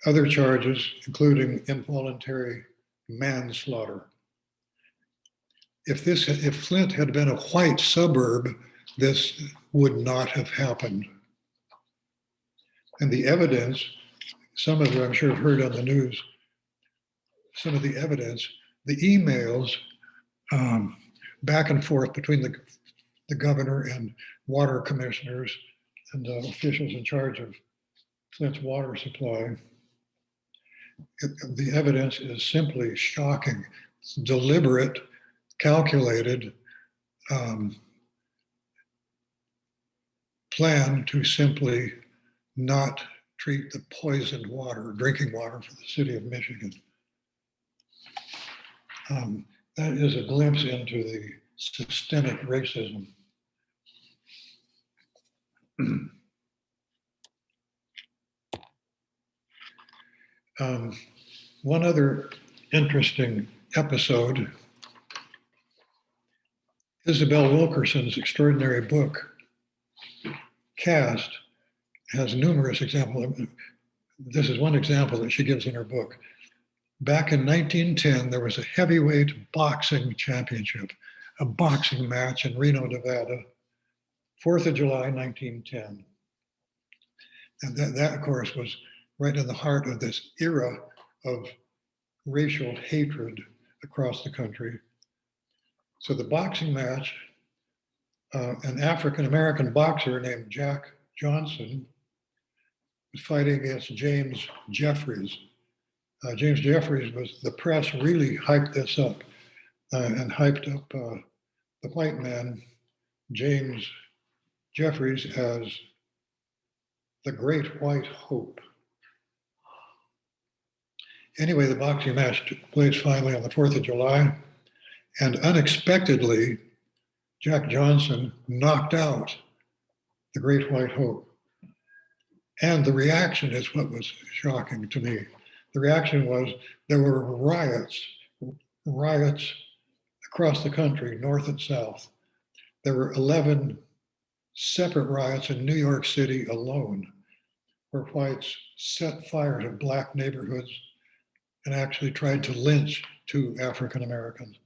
other charges, including involuntary manslaughter. If Flint had been a white suburb, this would not have happened. And the evidence, some of you I'm sure have heard on the news, some of the evidence, the emails back and forth between the governor and water commissioners and officials in charge of Flint's water supply, the evidence is simply shocking. It's deliberate, calculated plan to simply not treat the poisoned water, drinking water for the city of Michigan. That is a glimpse into the systemic racism. One other interesting episode, Isabel Wilkerson's extraordinary book, Caste, has numerous examples. This is one example that she gives in her book. Back in 1910, there was a heavyweight boxing championship, a boxing match in Reno, Nevada, 4th of July, 1910. And that of course, was right in the heart of this era of racial hatred across the country. So the boxing match, an African-American boxer named Jack Johnson was fighting against James Jeffries. James Jeffries the press really hyped this up and hyped up the white man, James Jeffries, as the Great White Hope. Anyway, the boxing match took place finally on the 4th of July, and unexpectedly, Jack Johnson knocked out the Great White Hope. And the reaction is what was shocking to me. The reaction was there were riots across the country, north and south. There were 11 separate riots in New York City alone, where whites set fire to black neighborhoods and actually tried to lynch 2 African Americans.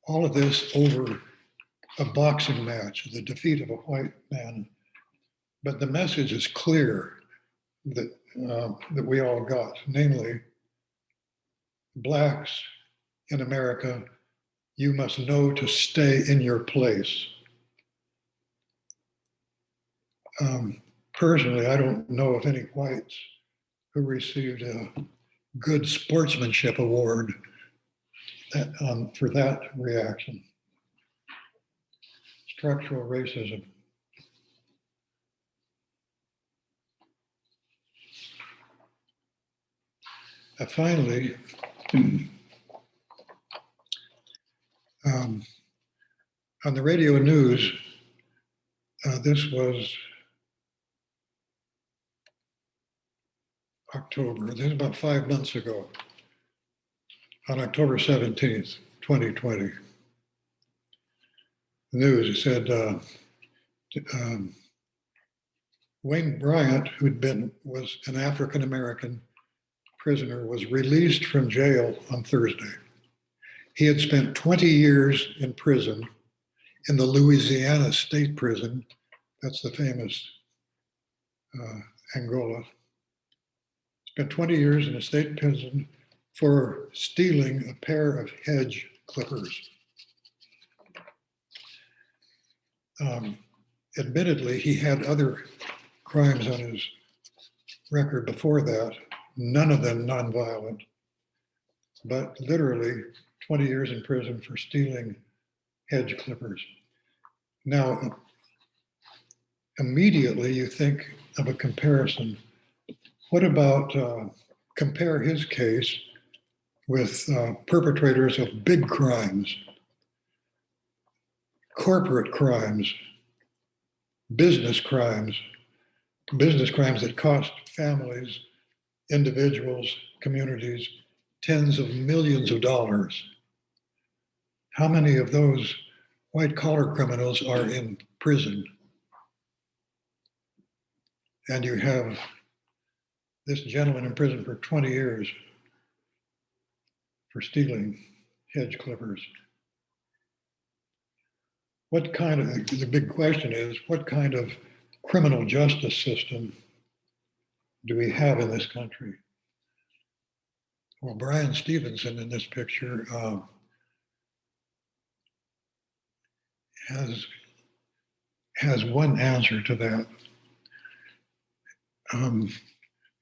All of this over a boxing match, the defeat of a white man. But the message is clear that that we all got, namely, blacks in America, you must know to stay in your place. Personally, I don't know of any whites who received a good sportsmanship award for that reaction. Structural racism. Finally, on the radio news, this was October, this is about 5 months ago, on October 17th, 2020. The news, it said, Wayne Bryant, was an African-American prisoner, was released from jail on Thursday. He had spent 20 years in prison in the Louisiana State Prison. That's the famous Angola. Spent 20 years in a state prison for stealing a pair of hedge clippers. Admittedly, he had other crimes on his record before that, none of them nonviolent, but literally 20 years in prison for stealing hedge clippers. Now, immediately you think of a comparison. What about compare his case with perpetrators of big crimes, corporate crimes, business crimes that cost families, individuals, communities, tens of millions of dollars? How many of those white-collar criminals are in prison? And you have this gentleman in prison for 20 years for stealing hedge clippers. The big question is, what kind of criminal justice system do we have in this country? Well, Brian Stevenson in this picture has one answer to that.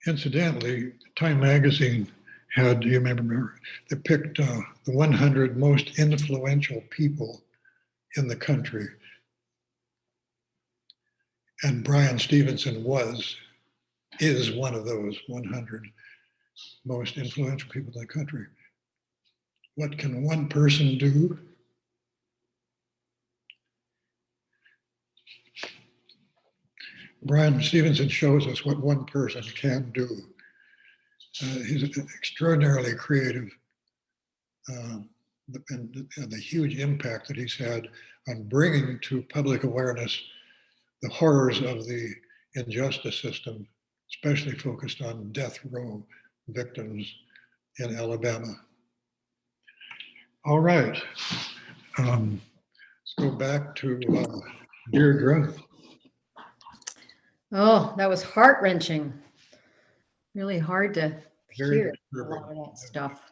Incidentally, Time Magazine had, you may remember, they picked the 100 most influential people in the country. And Brian Stevenson is one of those 100 most influential people in the country. What can one person do? Brian Stevenson shows us what one person can do. He's extraordinarily creative, and the huge impact that he's had on bringing to public awareness the horrors of the injustice system, especially focused on death row victims in Alabama. All right, let's go back to Deirdre. Oh, that was heart-wrenching. Really hard to hear a lot of that stuff.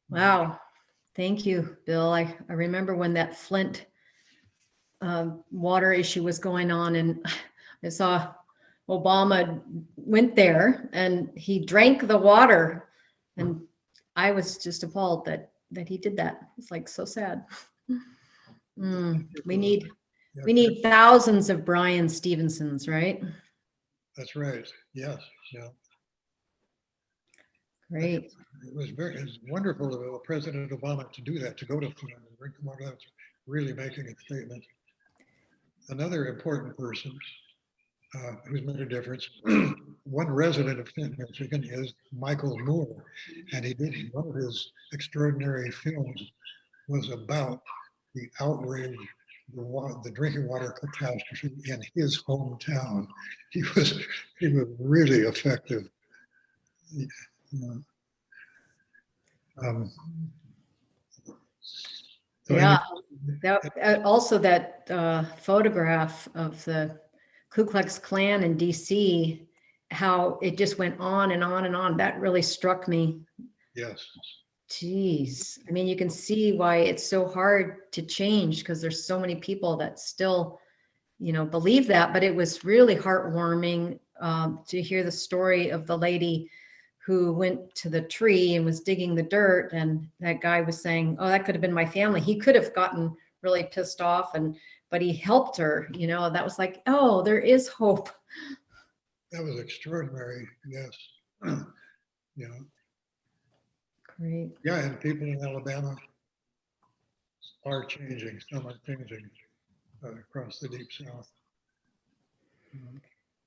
Wow. Thank you, Bill. I remember when that Flint water issue was going on, and I saw Obama went there and he drank the water, and I was just appalled that he did that. It's like so sad. We need thousands of Brian Stevensons, right? That's right. Yes. Yeah. Great. It was wonderful of President Obama to do that, to go to Flint and drink the water. That's really making a statement. Another important person who's made a difference, one resident of Flint, Michigan, is Michael Moore, and one of his extraordinary films was about the outrage, the drinking water catastrophe in his hometown. He was really effective. Yeah, also that photograph of the Ku Klux Klan in DC how it just went on and on and on. That really struck me. Yes. Geez. I mean, you can see why it's so hard to change, because there's so many people that still, believe that. But it was really heartwarming to hear the story of the lady who went to the tree and was digging the dirt. And that guy was saying, oh, that could have been my family. He could have gotten really pissed off, but he helped her, that was like, oh, there is hope. That was extraordinary. Yes. Yeah. Great. Yeah. And people in Alabama are changing. Some are changing across the Deep South.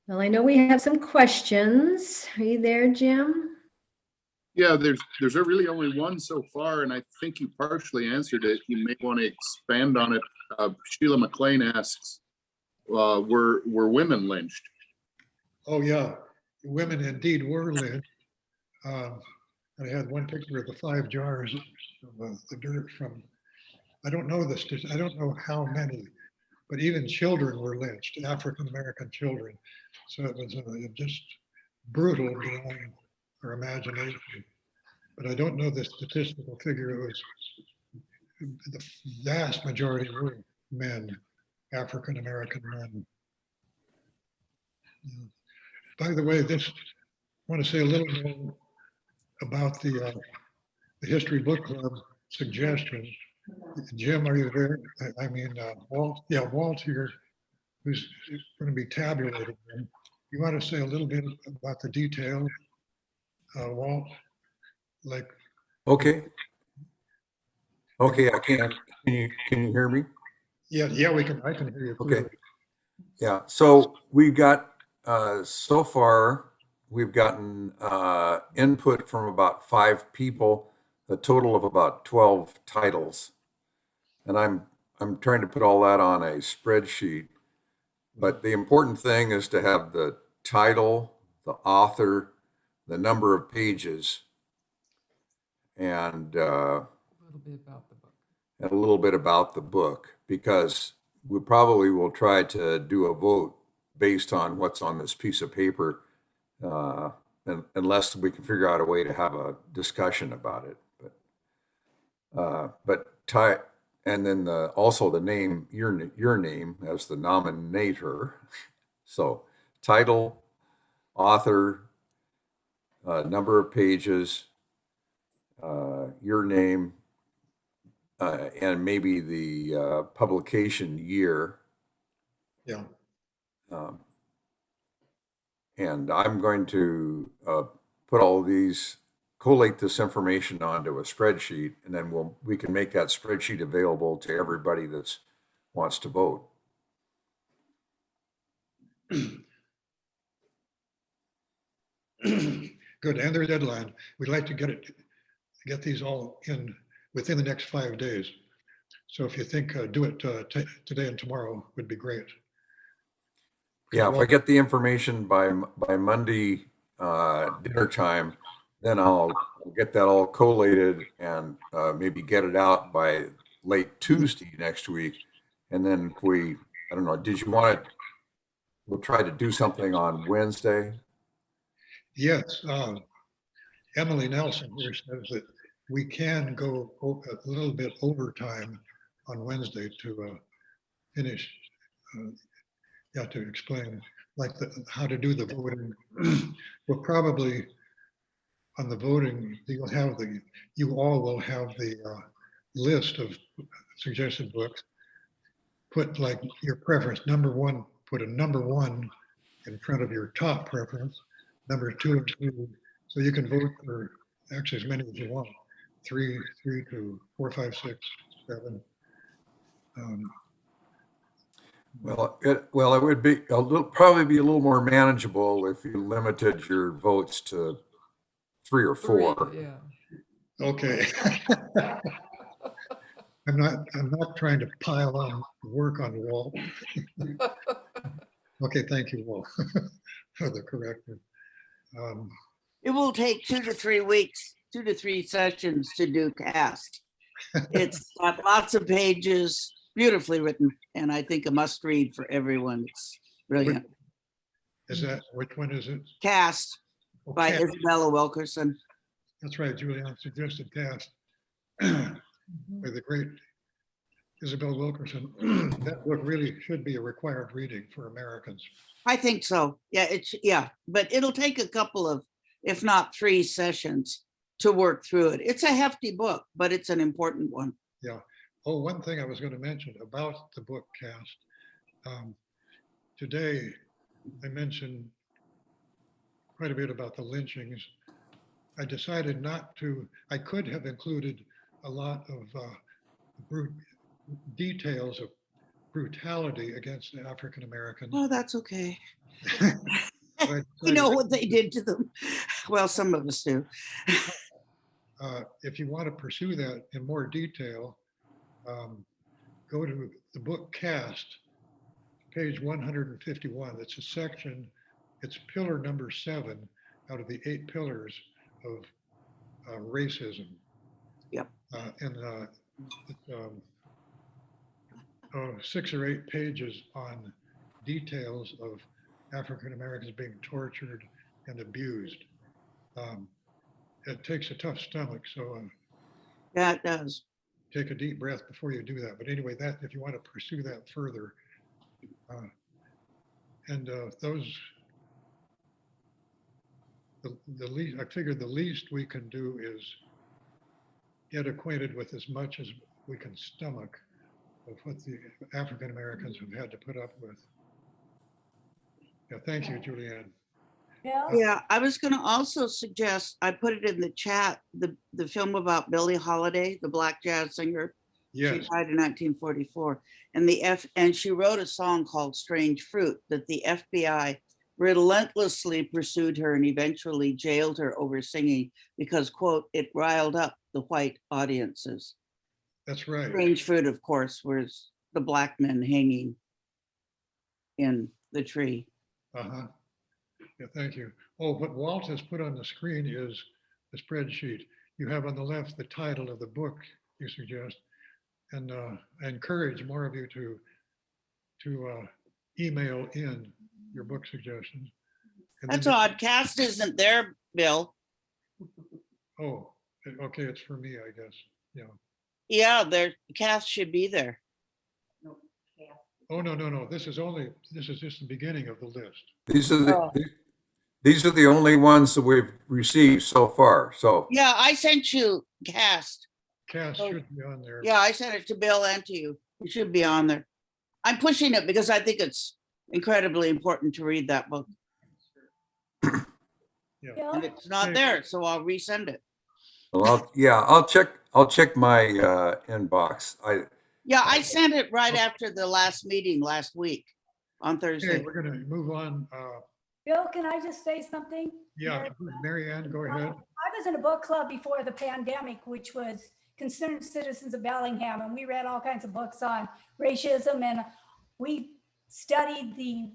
Well, I know we have some questions. Are you there, Jim? Yeah, there's really only one so far, and I think you partially answered it. You may want to expand on it. Sheila McLean asks, were women lynched? Oh, yeah. Women indeed were lynched. I had one picture of the 5 jars of the dirt from, I don't know I don't know how many, but even children were lynched, African-American children. So it was just brutal beyond our imagination. But I don't know the statistical figure. It was the vast majority were men, African-American men. By the way, I want to say a little more about the History Book Club suggestion. Jim, are you there? I mean, Walt. Yeah, Walt here, who's going to be tabulating them. You want to say a little bit about the detail, Walt? Like. Okay. Okay, I can. Can you hear me? Yeah, we can. I can hear you. Clearly. Okay. Yeah. So we've got so far we've gotten input from about 5 people, a total of about 12 titles, and I'm trying to put all that on a spreadsheet. But the important thing is to have the title, the author, the number of pages, and a little bit about the book, because we probably will try to do a vote based on what's on this piece of paper, unless we can figure out a way to have a discussion about it. And then also the name, your name as the nominator. So title, author, number of pages, your name, and maybe the publication year. Yeah. And I'm going to put all these, collate this information onto a spreadsheet, and then we can make that spreadsheet available to everybody that wants to vote. Good, and their deadline. We'd like to get these all in within the next 5 days. So if you think do it today and tomorrow would be great. Yeah, if I get the information by Monday dinner time, then I'll get that all collated and maybe get it out by late Tuesday next week. And then I don't know, did you want to, we'll try to do something on Wednesday? Yes. Emily Nelson here says that we can go a little bit overtime on Wednesday to finish, to explain like how to do the voting. We'll probably, on the voting, you all will have the list of suggested books. Put like your preference, number 1, put a number 1 in front of your top preference, number 2 and 3. So you can vote for actually as many as you want. 3 to 4, 5, 6, 7. Well, it would be probably be a little more manageable if you limited your votes to 3 or 4. Yeah. Okay. I'm not trying to pile on work on Walt. Okay, thank you, Walt, for the correction. It will take 2 to 3 weeks, 2 to 3 sessions to do cast. It's got lots of pages, beautifully written, and I think a must read for everyone. It's brilliant. Is that, which one is it? Cast by Okay, Isabella Wilkerson. that's right, Julianne suggested Cast Mhm. by the great Isabel Wilkerson. That book really should be a required reading for Americans. I think so. Yeah, but it'll take a couple of, if not 3 sessions to work through it. It's a hefty book, but it's an important one. Yeah. Oh, one thing I was going to mention about the book Cast. Today, I mentioned quite a bit about the lynchings. I decided not to, I could have included a lot of details of brutality against the African Americans. Oh, that's okay. But We know what they did to them. Well, some of us do. if you want to pursue that in more detail, go to the book Cast, page 151. It's a section, it's pillar number 7 out of the 8 pillars of racism. Yep. And 6 or 8 pages on details of African Americans being tortured and abused. It takes a tough stomach, so Yeah, it does. take a deep breath before you do that. But anyway, that if you want to pursue that further, the least, I figured the least we can do is get acquainted with as much as we can stomach of what the African Americans have had to put up with. Yeah, thank you, Julianne. Yeah, I was going to also suggest, I put it in the chat, the film about Billie Holiday, the black jazz singer. Yes, She died in 1944. And she wrote a song called Strange Fruit that the FBI relentlessly pursued her and eventually jailed her over singing because, quote, it riled up the white audiences. that's right. Strange Fruit, of course, was the black men hanging in the tree. Uh-huh. Yeah, thank you. Oh, what Walt has put on the screen is the spreadsheet. You have on the left the title of the book you suggest, and I encourage more of you to email in your book suggestions. And That's then- odd. Cast isn't there, Bill. Oh, okay, it's for me, I guess. Yeah. Yeah, there. Cast should be there. Oh, no. This is just the beginning of the list. These are Oh. these are the only ones that we've received so far. So Yeah, I sent you Cast. Cast Oh. should be on there. Yeah, I sent it to Bill and to you. It should be on there. I'm pushing it because I think it's incredibly important to read that book. Yeah. And it's not there, so I'll resend it. well, I'll check my inbox. Yeah, I sent it right after the last meeting last week on Okay, Thursday. we're gonna move on. Bill, can I just say something? Yeah, Mary Ann, go ahead. I was in a book club before the pandemic, which was Concerned Citizens of Bellingham, and we read all kinds of books on racism, and we studied the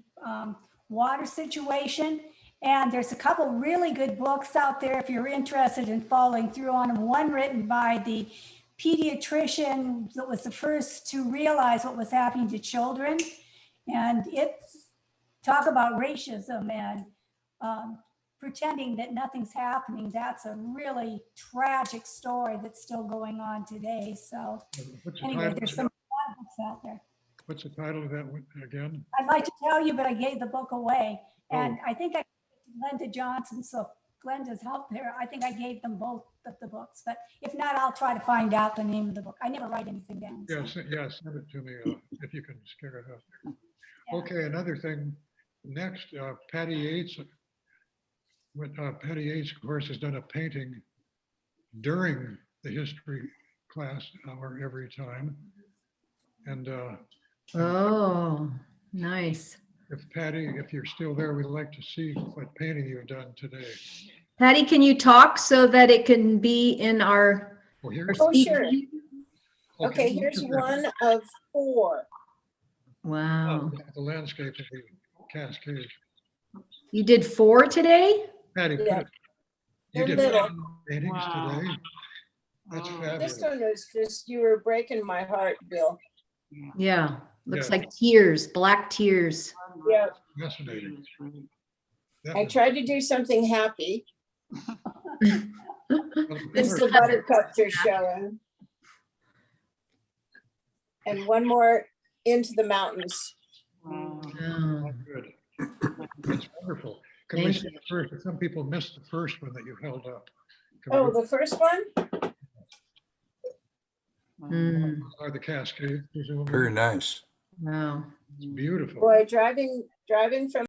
water situation. And there's a couple really good books out there if you're interested in following through on them. One written by the pediatrician that was the first to realize what was happening to children. And it's talk about racism and pretending that nothing's happening. That's a really tragic story that's still going on today. So What's the anyway, title? there's some books out there. What's the title of that one again? I'd like to tell you, but I gave the book away. And Oh. I think I gave it to Glenda Johnson, so Glenda's out there. I think I gave them both of the books, but if not, I'll try to find out the name of the book. I never write anything down. so. Send it to me if you can scare it up. Yeah. Okay, another thing. Next, Patty Yates. Patty Yates, of course, has done a painting during the history class hour every time. And Oh, nice. if Patty, if you're still there, we'd like to see what painting you've done today. Patty, can you talk so that it can be in our Well, here's. Oh, speak sure. view? Okay, here's one of 4. Wow. The landscape of the Cascade. You did 4 today? Patty, Yeah. you They're did little. paintings Wow. today? That's Wow. fabulous. This one was just, you were breaking my heart, Bill. Yeah. Looks Yeah. like tears, black tears. Yeah. Fascinating. That I was- tried to do something happy. well, It's The buttercups are showing. And one more into the mountains. Wow. Oh, Good. That's wonderful. Can we Thank see the first? Some people missed the first one that you held up. Can we Oh, go- the first one? mm, Are the Cascades, presumably? Very nice. wow. It's beautiful. Boy, driving from